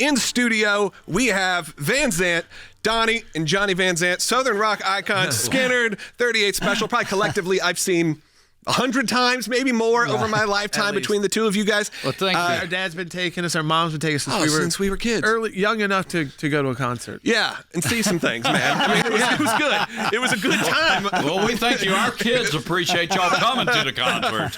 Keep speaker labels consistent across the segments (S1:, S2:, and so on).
S1: in studio, we have VanZants, Donnie and Johnny VanZants, Southern rock icons, Skinner, 38 Special. Probably collectively, I've seen 100 times, maybe more, over my lifetime between the two of you guys.
S2: Well, thank you.
S3: Our dad's been taking us, our mom's been taking us
S1: since we were kids.
S3: young enough to go to a concert.
S1: Yeah, and see some things, man. I mean, it was good. It was a good time.
S2: Well, we thank you. Our kids appreciate y'all coming to the concert.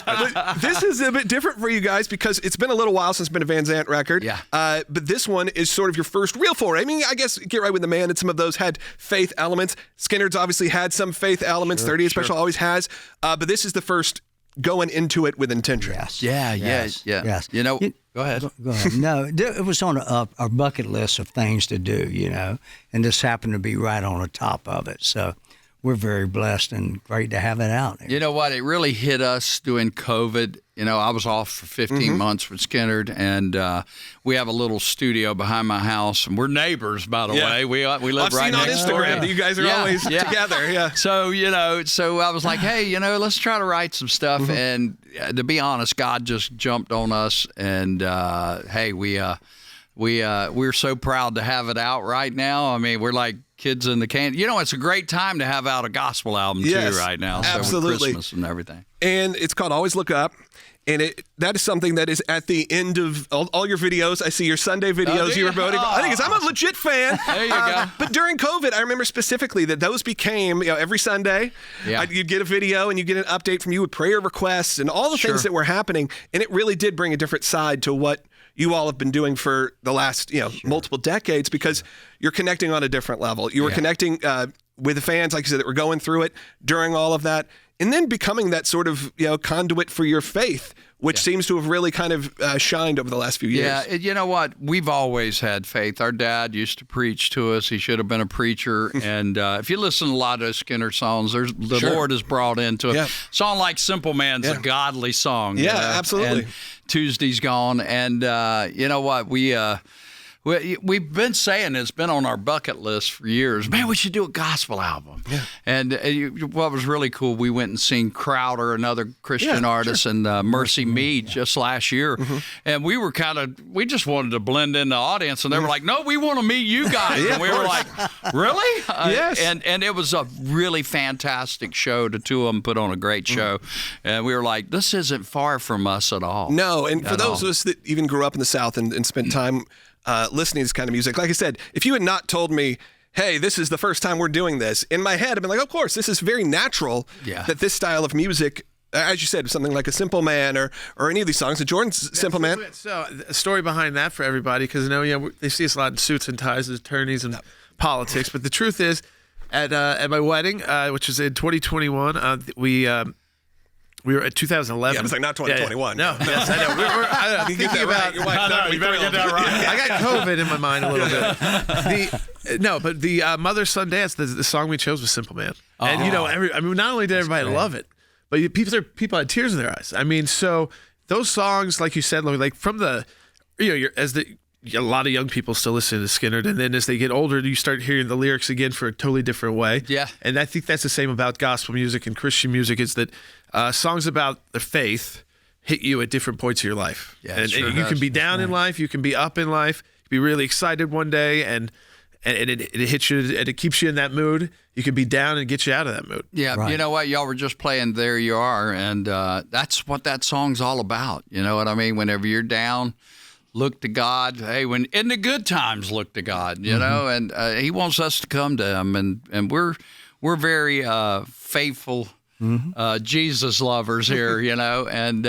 S1: But this is a bit different for you guys because it's been a little while since it's been a VanZants record.
S2: Yeah.
S1: But this one is sort of your first real foray. I mean, I guess Get Right With the Man and some of those had faith elements. Skinner's obviously had some faith elements. 38 Special always has. But this is the first going into it with intention.
S4: Yes.
S2: Yes. You know, go ahead.
S4: Go ahead. No, it was on our bucket list of things to do, and this happened to be right on the top of it. So we're very blessed and great to have it out.
S2: You know what? It really hit us during COVID. I was off for 15 months with Skinner, and we have a little studio behind my house, and we're neighbors, by the way. We live right next door.
S1: I've seen on Instagram that you guys are always together. Yeah.
S2: So so I was like, hey, let's try to write some stuff. And to be honest, God just jumped on us, and hey, we're so proud to have it out right now. I mean, we're like kids in the can. It's a great time to have out a gospel album too right now.
S1: Absolutely.
S2: So with Christmas and everything.
S1: And it's called Always Look Up. And that is something that is at the end of all your videos. I see your Sunday videos you were voting. I think I'm a legit fan.
S2: There you go.
S1: But during COVID, I remember specifically that those became, every Sunday, you'd get a video and you get an update from you with prayer requests and all the things that were happening. And it really did bring a different side to what you all have been doing for the last, multiple decades because you're connecting on a different level. You were connecting with the fans, like you said, that were going through it during all of that. And then becoming that sort of, conduit for your faith, which seems to have really kind of shined over the last few years.
S2: Yeah, you know what? We've always had faith. Our dad used to preach to us. He should have been a preacher. And if you listen to a lot of Skinner songs, the Lord is brought into it. Yeah. Song like Simple Man's a godly song.
S1: Yeah, absolutely.
S2: And Tuesday's Gone. And you know what? We've been saying it's been on our bucket list for years. Man, we should do a gospel album. Yeah. And what was really cool, we went and seen Crowder, another Christian artist, and Mercy Me just last year. And we were we just wanted to blend in the audience. And they were like, no, we want to meet you guys. And we were like, really?
S1: Yes.
S2: And it was a really fantastic show. The two of them put on a great show. And we were like, this isn't far from us at all.
S1: No, and for those of us that even grew up in the South and spent time listening to this kind of music. Like I said, if you had not told me, hey, this is the first time we're doing this, in my head, I'd been like, of course, this is very natural that this style of music, as you said, something like a Simple Man or any of these songs, Jordan's Simple Man.
S3: So a story behind that for everybody, because they see us a lot in suits and ties as attorneys and politics. But the truth is, at my wedding, which was in 2021, we were at 2011.
S1: Yeah, it was like not 2021.
S3: No, yes, I know. I'm thinking about
S1: your wife.
S3: You better get that right. I got COVID in my mind a little bit. But the Mother's Son Dance, the song we chose was Simple Man. And not only did everybody love it, but people had tears in their eyes. I mean, so those songs, like you said, like from the, a lot of young people still listen to Skinner, and then as they get older, you start hearing the lyrics again for a totally different way.
S2: Yeah.
S3: And I think that's the same about gospel music and Christian music, is that songs about the faith hit you at different points of your life.
S2: Yeah,
S3: and you can be down in life, you can be up in life, you can be really excited one day, and it hits you, and it keeps you in that mood. You can be down and get you out of that mood.
S2: Yeah, right. You know what? Y'all were just playing There You Are, and that's what that song's all about. You know what I mean? Whenever you're down, look to God. Hey, when in the good times, look to God. You know, and He wants us to come to Him, and we're very faithful. Jesus lovers here, and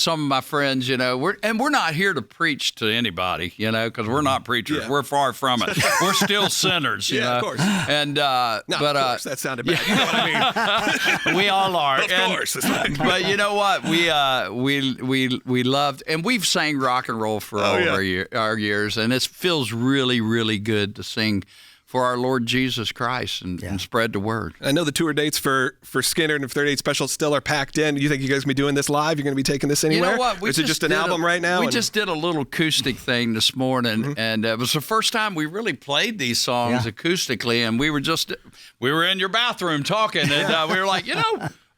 S2: some of my friends, we're not here to preach to anybody, because we're not preachers. Yeah. We're far from it. We're still sinners, you know. Of course. And
S1: of course, that sounded bad. You know what I mean?
S2: We all are.
S1: Of course.
S2: But you know what? We loved, and we've sang rock and roll for our years, and it feels really, really good to sing for our Lord Jesus Christ and spread the word.
S1: I know the tour dates for Skinner and 38 Special still are packed in. You think you guys going to be doing this live? You're going to be taking this anywhere?
S2: You know what?
S1: Or is it just an album right now?
S2: We just did a little acoustic thing this morning, and it was the first time we really played these songs acoustically, and we were in your bathroom talking, and we were like,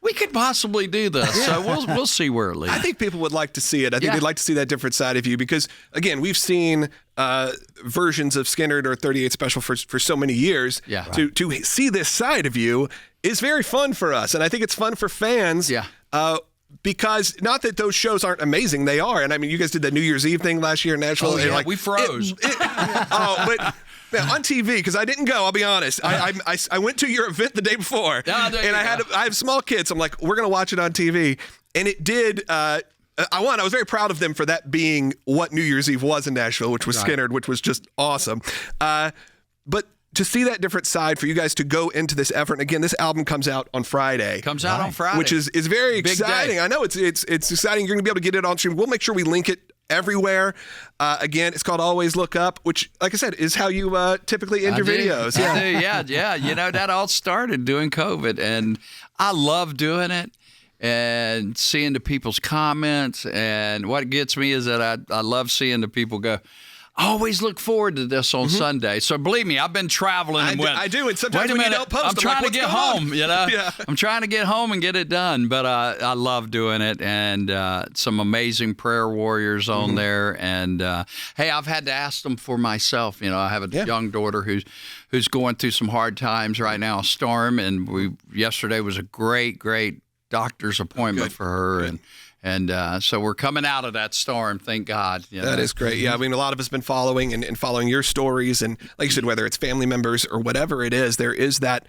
S2: we could possibly do this. So we'll see where it leads.
S1: I think people would like to see it. I think they'd like to see that different side of you because, again, we've seen versions of Skynyrd or 38 Special for so many years.
S2: Yeah.
S1: To see this side of you is very fun for us, and I think it's fun for fans.
S2: Yeah.
S1: Because not that those shows aren't amazing, they are. And I mean, you guys did the New Year's Eve thing last year in Nashville.
S2: Oh, yeah,
S1: like,
S2: we froze.
S1: But man, on TV, because I didn't go, I'll be honest. I went to your event the day before, and I have small kids. So I'm like, we're gonna watch it on TV, and it did. I was very proud of them for that being what New Year's Eve was in Nashville, which was Skynyrd, which was just awesome. But to see that different side for you guys to go into this effort, and again, this album comes out on Friday.
S2: Comes out on Friday,
S1: which is very
S2: Big
S1: exciting.
S2: Day.
S1: I know it's exciting. You're gonna be able to get it on stream. We'll make sure we link it everywhere. Again, it's called Always Look Up, which, like I said, is how you typically end your videos.
S2: Yeah. You know, that all started during COVID, and I love doing it and seeing the people's comments. And what gets me is that I love seeing the people go, I always look forward to this on Sunday. So believe me, I've been traveling and
S1: I do, and sometimes when you don't post,
S2: I'm trying to get home, you know?
S1: Yeah.
S2: I'm trying to get home and get it done, but I love doing it, and some amazing prayer warriors on there. And hey, I've had to ask them for myself. You know, I have a young daughter who's going through some hard times right now, a storm, and yesterday was a great doctor's appointment for her. And so we're coming out of that storm, thank God.
S1: That is great. Yeah, I mean, a lot of us have been following and following your stories. And like you said, whether it's family members or whatever it is, there is that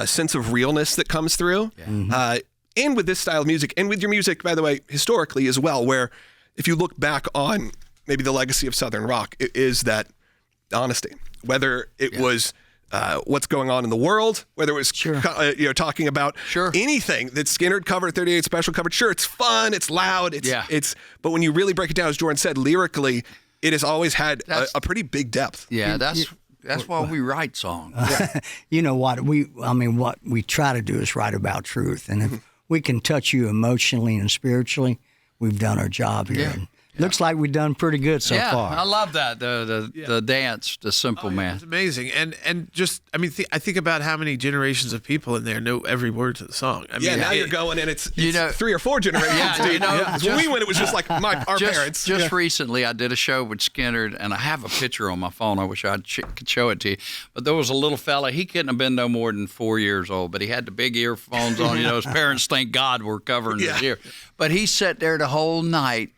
S1: sense of realness that comes through. Yeah. And with this style of music, and with your music, by the way, historically as well, where if you look back on maybe the legacy of Southern rock, it is that honesty. Whether it was what's going on in the world, whether it was talking about anything that Skynyrd covered, 38 Special covered. Sure, it's fun, it's loud, but when you really break it down, as Jordan said, lyrically, it has always had a pretty big depth.
S2: Yeah, that's why we write songs.
S4: You know what what we try to do is write about truth, and if we can touch you emotionally and spiritually, we've done our job here.
S2: Yeah.
S4: And looks like we've done pretty good so far.
S2: I love that the dance, the simple man.
S3: It's amazing, and just I mean, I think about how many generations of people in there know every word to the song. I mean,
S1: now you're going, and it's 3 or 4 generations. When we went, it was just like our parents.
S2: Just recently, I did a show with Skynyrd, and I have a picture on my phone. I wish I could show it to you. But there was a little fella. He couldn't have been no more than 4 years old, but he had the big earphones on. You know, his parents, thank God, were covering his ear. But he sat there the whole night,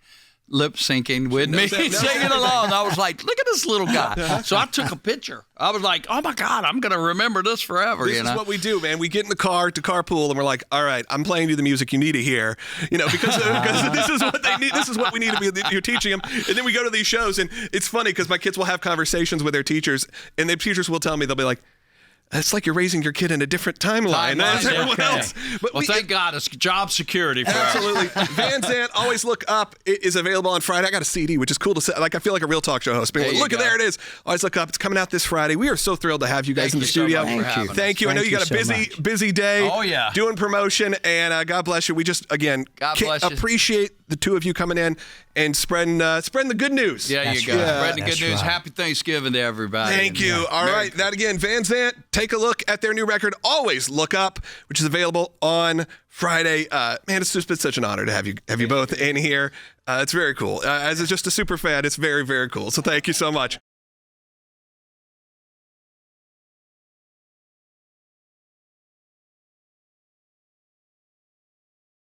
S2: lip syncing with me, singing along. I was like, look at this little guy. So I took a picture. I was like, oh my God, I'm going to remember this forever.
S1: This is what we do, man. We get in the car to carpool, and we're like, all right, I'm playing you the music you need to hear, because this is what they need. This is what we need to be. You're teaching them. And then we go to these shows, and it's funny because my kids will have conversations with their teachers, and their teachers will tell me, they'll be like, it's like you're raising your kid in a different timeline as everyone else. But
S2: thank God, it's job security for us.
S1: Absolutely. VanZants, Always Look Up. It is available on Friday. I got a CD, which is cool to say. Like, I feel like a real talk show host. Being like, look, there it is. Always Look Up. It's coming out this Friday. We are so thrilled to have you guys in the studio.
S4: Thank you.
S1: I know you got a busy day.
S2: Oh, yeah.
S1: Doing promotion, and God bless you. We just, again, appreciate the two of you coming in and spreading the good news.
S2: Yeah, you go. Spreading the good news. Happy Thanksgiving to everybody.
S1: Thank you. All right. That again, VanZants. Take a look at their new record, Always Look Up, which is available on Friday. Man, it's just been such an honor to have you both in here. It's very cool. As just a super fan, it's very, very cool. So thank you so much.